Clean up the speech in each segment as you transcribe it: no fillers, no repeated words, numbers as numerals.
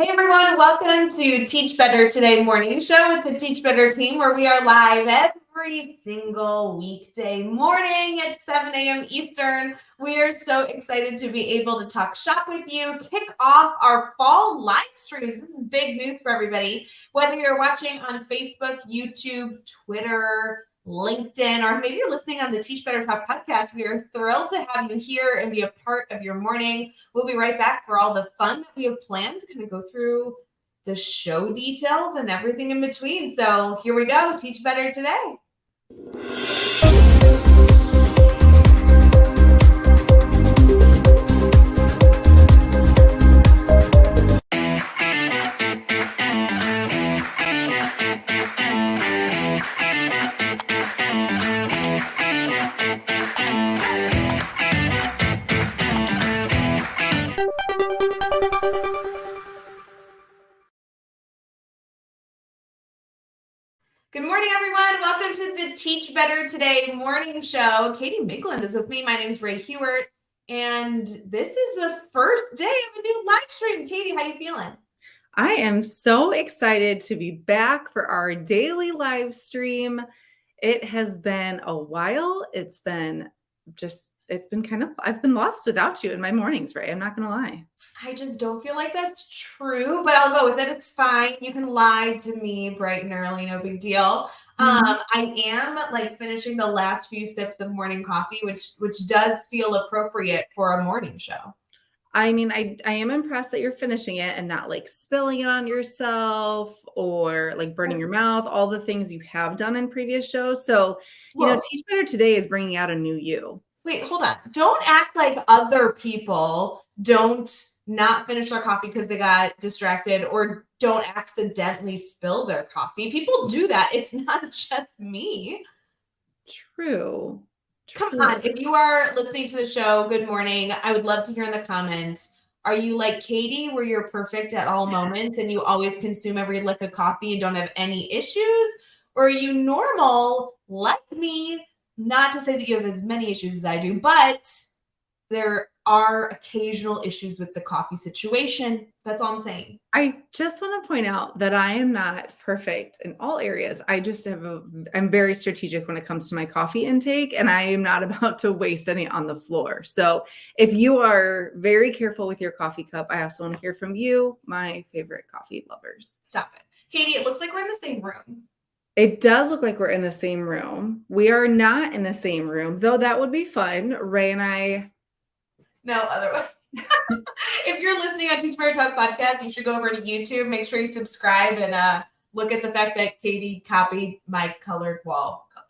Hey everyone, welcome to Teach Better Today morning show with the Teach Better team, where we are live every single weekday morning at 7 a.m. Eastern. We are so excited to be able to talk shop with you, kick off our fall live streams. This is big news for everybody. Whether you're watching on Facebook, YouTube, Twitter, LinkedIn, or maybe you're listening on the Teach Better Talk podcast, we are thrilled to have you here and be a part of your morning. We'll be right back for all the fun that we have planned to kind of go through the show details and everything in between. So here we go. Teach Better Today. Good morning, everyone. Welcome to the Teach Better Today morning show. Katie Migland is with me. My name is Ray Hewart, and this is the first day of a new live stream. Katie, how you feeling? I am so excited to be back for our daily live stream. It has been a while. I've been lost without you in my mornings, Ray. I'm not going to lie. I just don't feel like that's true, but I'll go with it. It's fine. You can lie to me bright and early, no big deal. I am finishing the last few sips of morning coffee, which does feel appropriate for a morning show. I mean, I am impressed that you're finishing it and not spilling it on yourself or burning your mouth, all the things you have done in previous shows. So, Teach Better Today is bringing out a new you. Wait, hold on. Don't act like other people don't not finish their coffee because they got distracted or don't accidentally spill their coffee. People do that. It's not just me. True. Come on. If you are listening to the show, good morning. I would love to hear in the comments. Are you like Katie, where you're perfect at all moments and you always consume every lick of coffee and don't have any issues? Or are you normal like me? Not to say that you have as many issues as I do, but there are occasional issues with the coffee situation. That's all I'm saying. I just want to point out that I am not perfect in all areas. I'm very strategic when it comes to my coffee intake, and I am not about to waste any on the floor. So if you are very careful with your coffee cup, I also want to hear from you, my favorite coffee lovers. Stop it. Katie, it looks like we're in the same room. It does look like we're in the same room. We are not in the same room, though that would be fun. Ray and I. No, otherwise. If you're listening on Teach Better Talk podcast, you should go over to YouTube. Make sure you subscribe and look at the fact that Katie copied my colored wall color.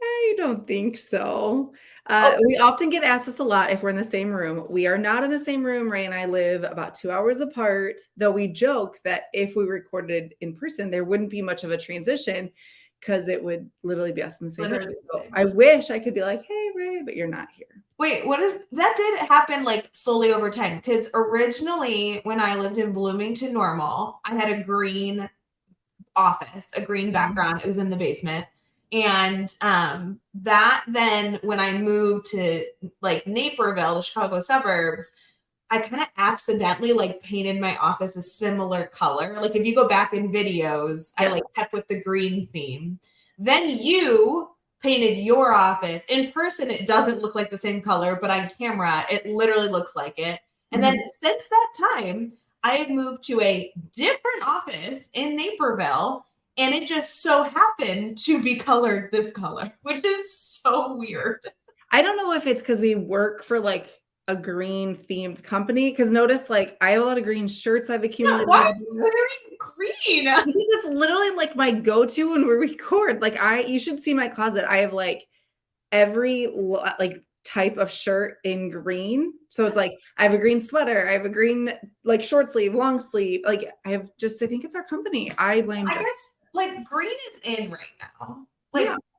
I don't think so. We often get asked this a lot if we're in the same room. We are not in the same room. Ray and I live about 2 hours apart, though we joke that if we recorded in person, there wouldn't be much of a transition because it would literally be us in the same room. So I wish I could be like, hey, Ray, but you're not here. Wait, that did happen slowly over time, because originally when I lived in Bloomington Normal, I had a green office, a green background. It was in the basement. And that then when I moved to Naperville, the Chicago suburbs, I kind of accidentally painted my office a similar color. If you go back in videos, I kept with the green theme. Then you painted your office. In person, it doesn't look like the same color, but on camera, it literally looks like it. And then since that time, I have moved to a different office in Naperville, and it just so happened to be colored this color, which is so weird. I don't know if it's because we work for a green themed company, because notice I have a lot of green shirts I've accumulated. Why are you wearing green? Because it's literally my go-to when we record. You should see my closet. I have every type of shirt in green. So it's I have a green sweater, I have a green short sleeve, long sleeve. I think it's our company. I blame I guess green is in right now.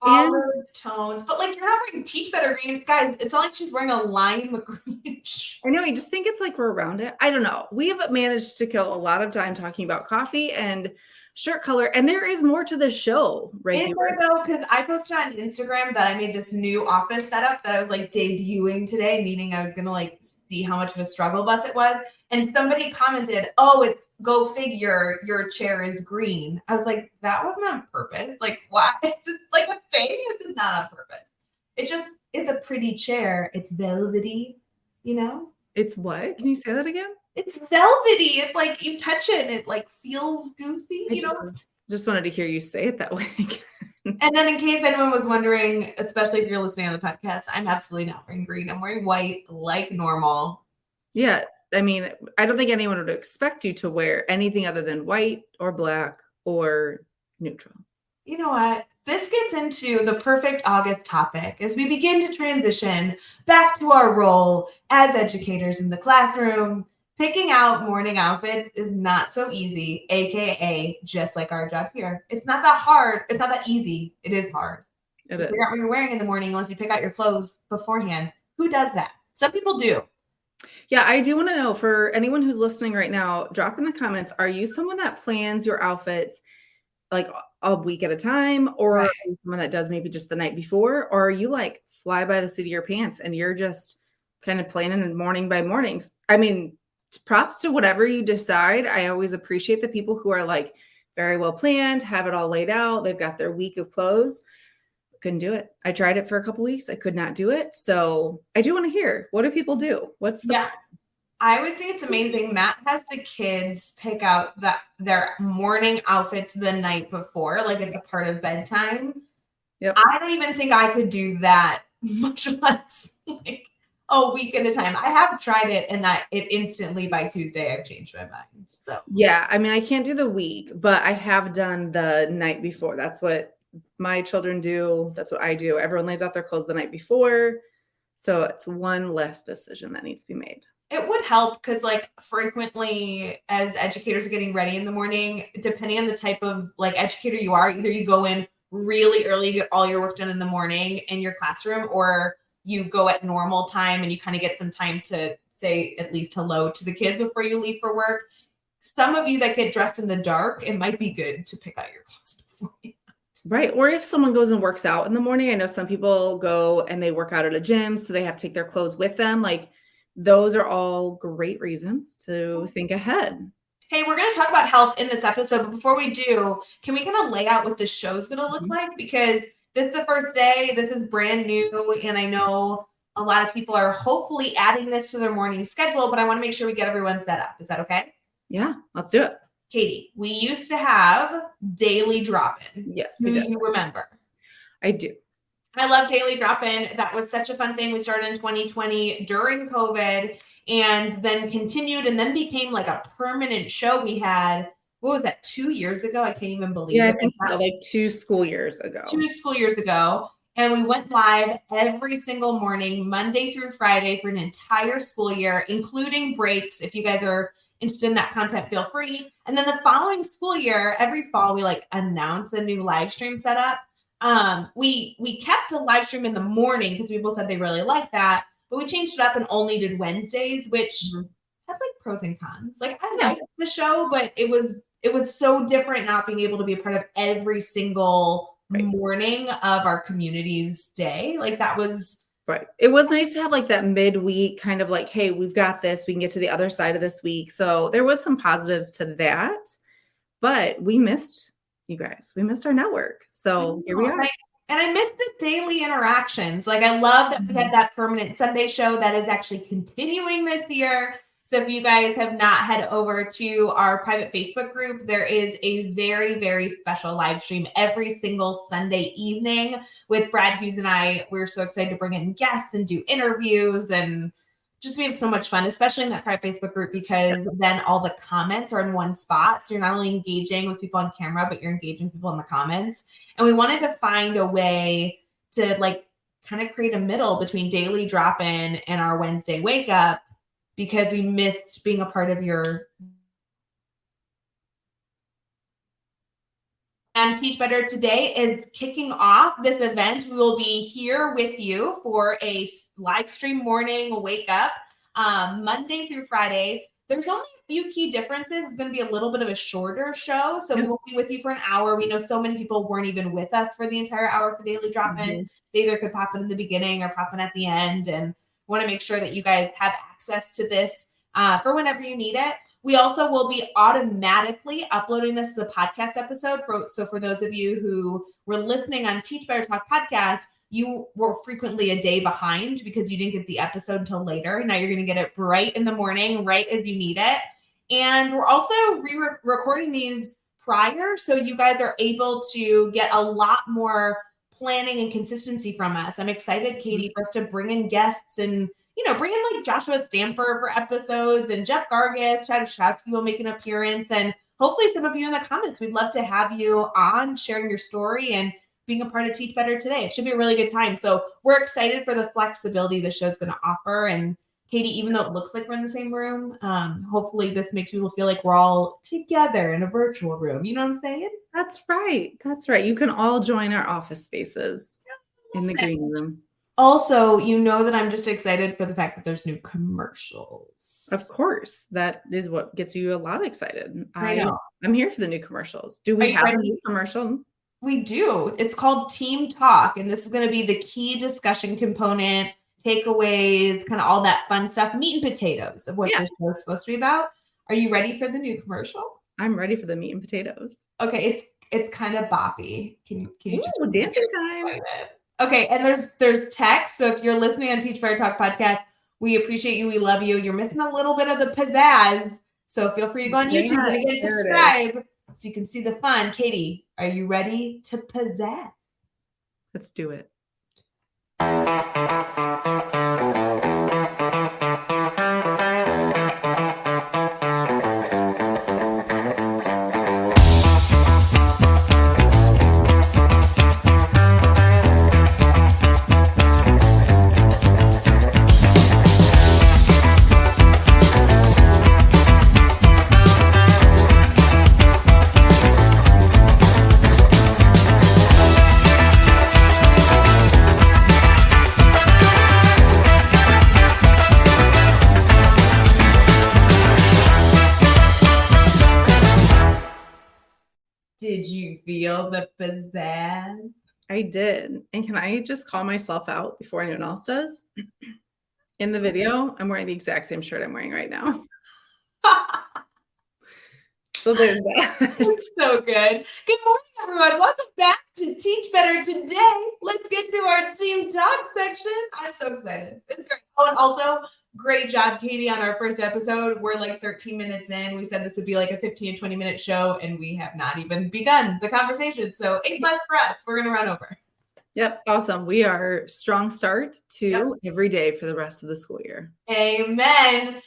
Olive tones, but you're not wearing Teach Better green, guys. It's not like she's wearing a lime green. I know. I just think it's we're around it. I don't know. We have managed to kill a lot of time talking about coffee and shirt color, and there is more to the show, right? Is there though? Because I posted on Instagram that I made this new office setup that I was debuting today, meaning I was gonna see how much of a struggle bus it was. And somebody commented, "Oh, it's go figure, your chair is green." I was like, that wasn't on purpose. Like, why? Is this like a thing? This is not on purpose. It's a pretty chair. It's velvety, you know? It's what? Can you say that again? It's velvety. It's like you touch it and it like feels goofy, I you know? just wanted to hear you say it that way. And then in case anyone was wondering, especially if you're listening on the podcast, I'm absolutely not wearing green. I'm wearing white like normal. Yeah. I mean, I don't think anyone would expect you to wear anything other than white or black or neutral. You know what? This gets into the perfect August topic as we begin to transition back to our role as educators in the classroom. Picking out morning outfits is not so easy, aka just like our job here. It's not that hard. It's not that easy. It is hard to figure out what you're wearing in the morning unless you pick out your clothes beforehand. Who does that? Some people do. Yeah, I do want to know, for anyone who's listening right now, drop in the comments, are you someone that plans your outfits like a week at a time, or Right. are you someone that does maybe just the night before, or are you like fly by the seat of your pants and you're just kind of planning morning by morning? I mean, props to whatever you decide. I always appreciate the people who are like very well planned, have it all laid out. They've got their week of clothes. Couldn't do it. I tried it for a couple weeks. I could not do it. So I do want to hear, what do people do? What's the I always think it's amazing. Matt has the kids pick out their morning outfits the night before, like it's a part of bedtime. Yep. I don't even think I could do that, much less like a week at a time. I have tried it, and it instantly by Tuesday I've changed my mind. So yeah, I mean, I can't do the week, but I have done the night before. That's what my children do. That's what I do. Everyone lays out their clothes the night before. So it's one less decision that needs to be made. it would help because like frequently as educators are getting ready in the morning, depending on the type of like educator you are, either you go in really early, get all your work done in the morning in your classroom, or you go at normal time and you kind of get some time to say at least hello to the kids before you leave for work. Some of you that get dressed in the dark, it might be good to pick out your clothes before you. Right. Or if someone goes and works out in the morning, I know some people go and they work out at a gym, so they have to take their clothes with them. Like, those are all great reasons to think ahead. Hey, we're going to talk about health in this episode, but before we do, can we kind of lay out what the show's going to look like? Because this is the first day, this is brand new, and I know a lot of people are hopefully adding this to their morning schedule, but I want to make sure we get everyone set up. Is that okay? Yeah, let's do it. Katie, we used to have daily drop-in. Yes, Do you remember? I do. I love daily drop-in. That was such a fun thing. We started in 2020 during COVID and then continued and then became like a permanent show we had. What was that, 2 years ago? I can't even believe it. Yeah, I think so, like 2 school years ago. 2 school years ago. And we went live every single morning, Monday through Friday for an entire school year, including breaks. If you guys are interested in that content, feel free. And then the following school year, every fall, we like announce a new live stream setup. We kept a live stream in the morning because people said they really liked that, but we changed it up and only did Wednesdays, which had like pros and cons. Like I liked the show, but it was so different not being able to be a part of every single morning of our community's day. Like that was right. It was nice to have like that midweek kind of like, hey, we've got this. We can get to the other side of this week. So there was some positives to that, but we missed you guys. We missed our network. So here we are. And I missed the daily interactions. Like I love that we had that permanent Sunday show that is actually continuing this year. So if you guys have not head over to our private Facebook group, there is a very, very special live stream every single Sunday evening with Brad Hughes and I. We're so excited to bring in guests and do interviews and just we have so much fun, especially in that private Facebook group, because then all the comments are in one spot. So you're not only engaging with people on camera, but you're engaging people in the comments. And we wanted to find a way to like kind of create a middle between daily drop-in and our Wednesday wake up because we missed being a part of your Teach Better today is kicking off this event. We will be here with you for a live stream morning wake up Monday through Friday. There's only a few key differences. It's going to be a little bit of a shorter show. So we won't be with you for an hour. We know so many people weren't even with us for the entire hour for Daily Drop-In. They either could pop in the beginning or pop in at the end. And want to make sure that you guys have access to this for whenever you need it. We also will be automatically uploading this as a podcast episode. So for those of you who were listening on Teach Better Talk podcast, you were frequently a day behind because you didn't get the episode until later. Now you're going to get it right in the morning, right as you need it. And we're also re-recording these prior, so you guys are able to get a lot more planning and consistency from us. I'm excited, Katie, for us to bring in guests and bring in like Joshua Stamper for episodes, and Jeff Gargas, Chad Ostrowski will make an appearance, and hopefully some of you in the comments. We'd love to have you on sharing your story and being a part of Teach Better today. It should be a really good time. So we're excited for the flexibility the show's going to offer. And Katie, even though it looks like we're in the same room, hopefully this makes people feel like we're all together in a virtual room. You know what I'm saying? That's right. That's right. You can all join our office spaces in the green room. Also, you know that I'm just excited for the fact that there's new commercials. Of course. That is what gets you a lot excited. I know. I'm here for the new commercials. Do we have a new commercial? We do. It's called Team Talk, and this is going to be the key discussion component, takeaways, kind of all that fun stuff, meat and potatoes of what this show is supposed to be about. Are you ready for the new commercial? I'm ready for the meat and potatoes. Okay, it's kind of boppy. Can you just dancing time? Okay, and there's text. So if you're listening on Teach Better Talk podcast, we appreciate you. We love you. You're missing a little bit of the pizzazz. So feel free to go on YouTube and again subscribe so you can see the fun. Katie, are you ready to pizzazz? Let's do it. Did you feel the pizzazz? I did. And can I just call myself out before anyone else does? In the video, I'm wearing the exact same shirt I'm wearing right now. So there's that. It's so good. Good morning, everyone. Welcome back to Teach Better today. Let's get to our Team Talk section. I'm so excited. It's great. Oh, and also, great job, Katie, on our first episode. We're like 13 minutes in. We said this would be like a 15 to 20-minute show, and we have not even begun the conversation. So A+ for us. We're going to run over. Yep. Awesome. We are strong start to every day for the rest of the school year. Amen.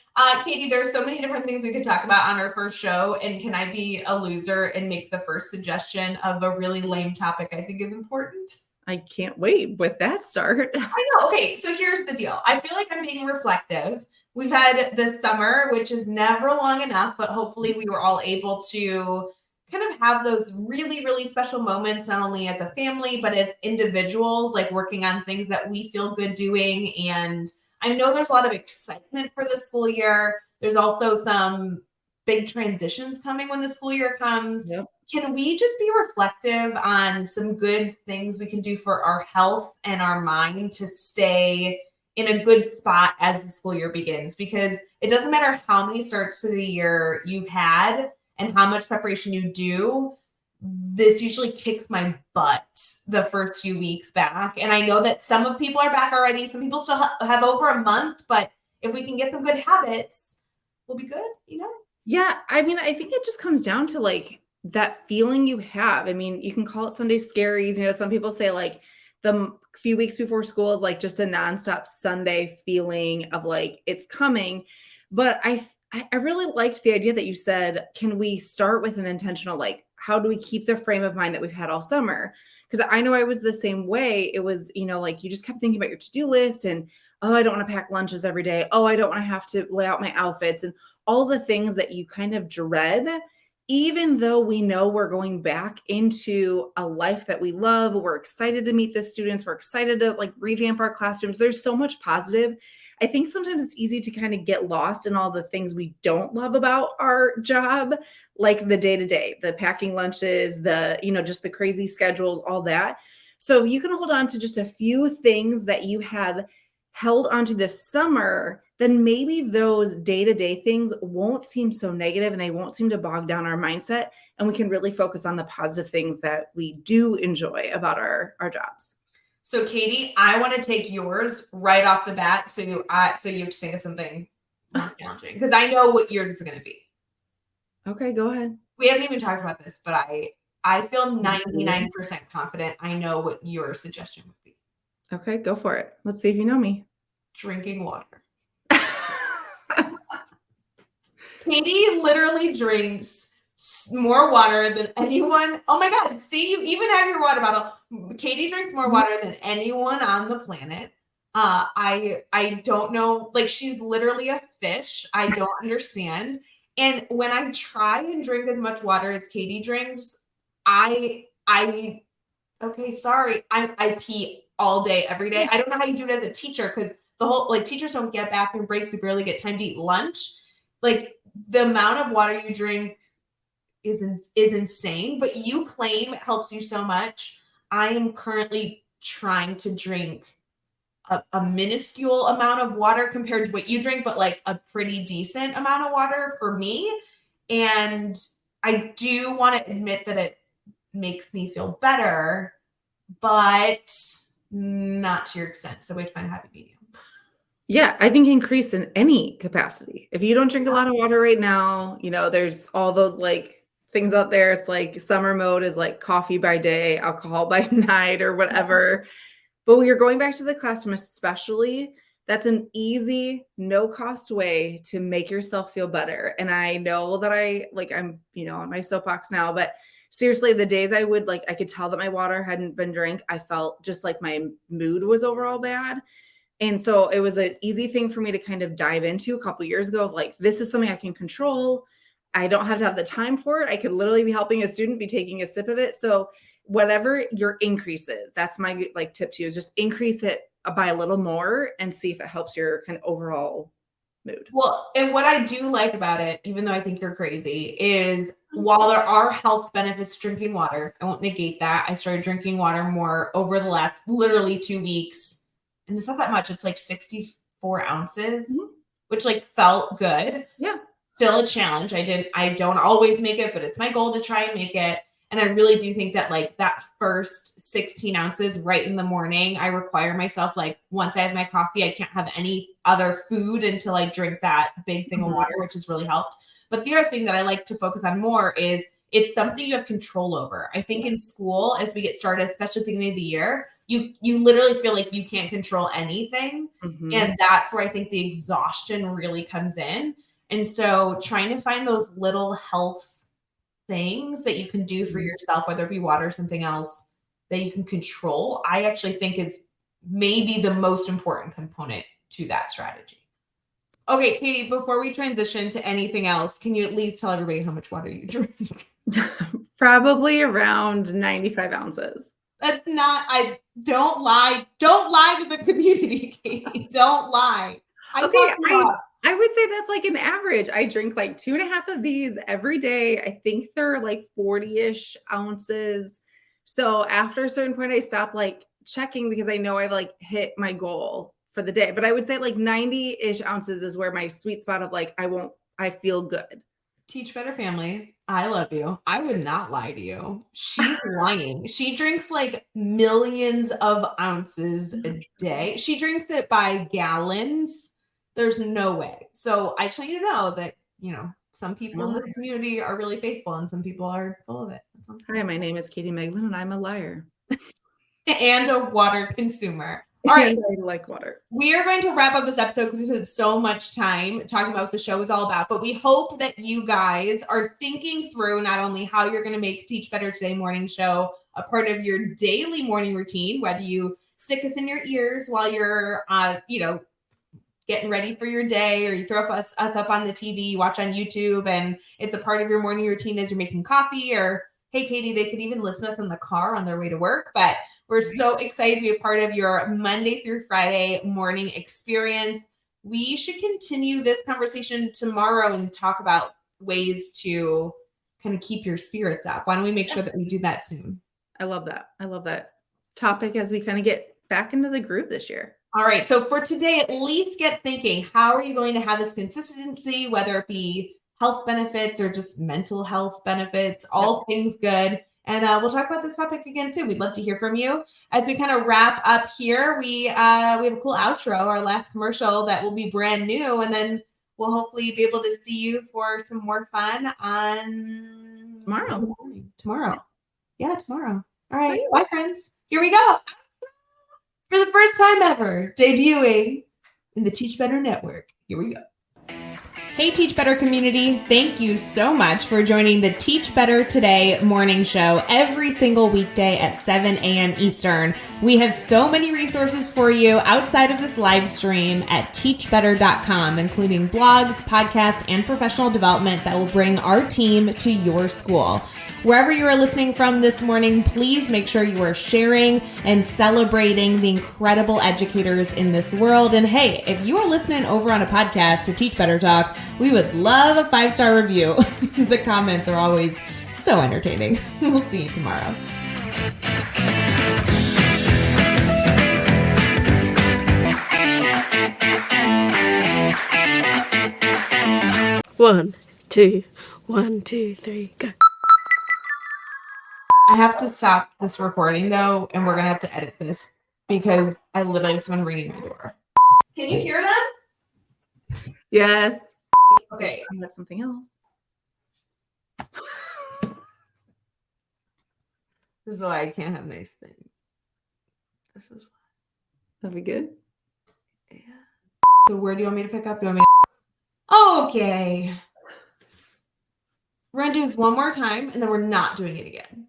Katie, there's so many different things we could talk about on our first show. And can I be a loser and make the first suggestion of a really lame topic I think is important? I can't wait with that start. I know. Okay. So here's the deal. I feel like I'm being reflective. We've had this summer, which is never long enough, but hopefully we were all able to kind of have those really, really special moments, not only as a family, but as individuals, like working on things that we feel good doing. And I know there's a lot of excitement for the school year. There's also some big transitions coming when the school year comes. Yep. Can we just be reflective on some good things we can do for our health and our mind to stay in a good spot as the school year begins? Because it doesn't matter how many starts to the year you've had and how much preparation you do, this usually kicks my butt the first few weeks back. And I know that some of people are back already. Some people still have over a month, but if we can get some good habits, we'll be good, you know? Yeah. I mean, I think it just comes down to like that feeling you have. I mean, you can call it Sunday scaries. You know, some people say like the few weeks before school is like just a nonstop Sunday feeling of like it's coming. But I really liked the idea that you said, can we start with an intentional, like, how do we keep the frame of mind that we've had all summer? Because I know I was the same way. It was, you know, like you just kept thinking about your to-do list and, oh, I don't want to pack lunches every day. Oh, I don't want to have to lay out my outfits and all the things that you kind of dread, even though we know we're going back into a life that we love. We're excited to meet the students. We're excited to like revamp our classrooms. There's so much positive. I think sometimes it's easy to kind of get lost in all the things we don't love about our job, like the day-to-day, the packing lunches, the, you know, just the crazy schedules, all that. So if you can hold on to just a few things that you have held onto this summer, then maybe those day-to-day things won't seem so negative and they won't seem to bog down our mindset. And we can really focus on the positive things that we do enjoy about our jobs. So Katie, I want to take yours right off the bat. So you have to think of something challenging because I know what yours is going to be. Okay, go ahead. We haven't even talked about this, but I feel 99% confident I know what your suggestion would be. Okay, go for it. Let's see if you know me. Drinking water. Katie literally drinks more water than anyone. Oh my God. See, you even have your water bottle. Katie drinks more water than anyone on the planet. I don't know. Like, she's literally a fish. I don't understand. And when I try and drink as much water as Katie drinks, okay, sorry. I pee all day, every day. I don't know how you do it as a teacher because the whole, like, teachers don't get bathroom breaks. You barely get time to eat lunch. Like, the amount of water you drink is insane, but you claim it helps you so much. I am currently trying to drink a minuscule amount of water compared to what you drink, but like a pretty decent amount of water for me. And I do want to admit that it makes me feel better, but not to your extent. So we have to find a happy medium. Yeah, I think increase in any capacity. If you don't drink a lot of water right now, there's all those like things out there. It's like summer mode is like coffee by day, alcohol by night, or whatever. But when you're going back to the classroom, especially, that's an easy, no cost way to make yourself feel better. And I know that I'm, on my soapbox now, but seriously, the days I could tell that my water hadn't been drank, I felt just like my mood was overall bad. And so it was an easy thing for me to kind of dive into a couple of years ago of like, this is something I can control. I don't have to have the time for it. I could literally be helping a student be taking a sip of it. So whatever your increase is, that's my tip to you, is just increase it by a little more and see if it helps your kind of overall mood. Well, and what I do like about it, even though I think you're crazy, is while there are health benefits to drinking water, I won't negate that. I started drinking water more over the last literally 2 weeks. And it's not that much. It's like 64 ounces, which like felt good. Yeah. Still a challenge. I don't always make it, but it's my goal to try and make it. And I really do think that like that first 16 ounces right in the morning, I require myself, like once I have my coffee, I can't have any other food until I drink that big thing of water, which has really helped. But the other thing that I like to focus on more is it's something you have control over. I think in school, as we get started, especially at the beginning of the year, you literally feel like you can't control anything. And that's where I think the exhaustion really comes in. And so trying to find those little health things that you can do for yourself, whether it be water or something else that you can control, I actually think is maybe the most important component to that strategy. Okay, Katie, before we transition to anything else, can you at least tell everybody how much water you drink? Probably around 95 ounces. That's not, don't lie to the community, Katie. Don't lie. I would say that's like an average. I drink like 2.5 of these every day. I think they're like 40-ish ounces. So after a certain point, I stop like checking because I know I've like hit my goal for the day. But I would say like 90-ish ounces is where my sweet spot of like, I feel good. Teach Better family. I love you. I would not lie to you. She's lying. She drinks like millions of ounces a day. She drinks it by gallons. There's no way. So I just want you to know that, some people in this community are really faithful and some people are full of it. Hi, my name is Katie Meglin and I'm a liar. And a water consumer. All right. I like water. We are going to wrap up this episode because we had so much time talking about what the show is all about. But we hope that you guys are thinking through not only how you're going to make Teach Better Today morning show a part of your daily morning routine, whether you stick us in your ears while you're, getting ready for your day, or you throw us up on the TV, you watch on YouTube, and it's a part of your morning routine as you're making coffee, or hey, Katie, they could even listen to us in the car on their way to work. But we're so excited to be a part of your Monday through Friday morning experience. We should continue this conversation tomorrow and talk about ways to kind of keep your spirits up. Why don't we make sure that we do that soon? I love that. I love that topic as we kind of get back into the groove this year. All right. So for today, at least get thinking, how are you going to have this consistency, whether it be health benefits or just mental health benefits, all things good. And we'll talk about this topic again soon. We'd love to hear from you. As we kind of wrap up here, we have a cool outro, our last commercial that will be brand new. And then we'll hopefully be able to see you for some more fun on tomorrow. Yeah, tomorrow. All right. Bye, friends. Here we go. For the first time ever, debuting in the Teach Better Network. Here we go. Hey, Teach Better community. Thank you so much for joining the Teach Better Today morning show every single weekday at 7 a.m. Eastern. We have so many resources for you outside of this live stream at teachbetter.com, including blogs, podcasts, and professional development that will bring our team to your school. Wherever you are listening from this morning, please make sure you are sharing and celebrating the incredible educators in this world. And hey, if you are listening over on a podcast to Teach Better Talk, we would love a 5-star review. The comments are always so entertaining. We'll see you tomorrow. One, two, three, go. I have to stop this recording though, and we're gonna have to edit this because I literally have someone ringing my door. Can you hear that? Yes. Okay. I have something else. This is why I can't have nice things. This is why. That'd be good. Yeah. So where do you want me to pick up? You want me to... Okay. We're gonna do this one more time, and then we're not doing it again.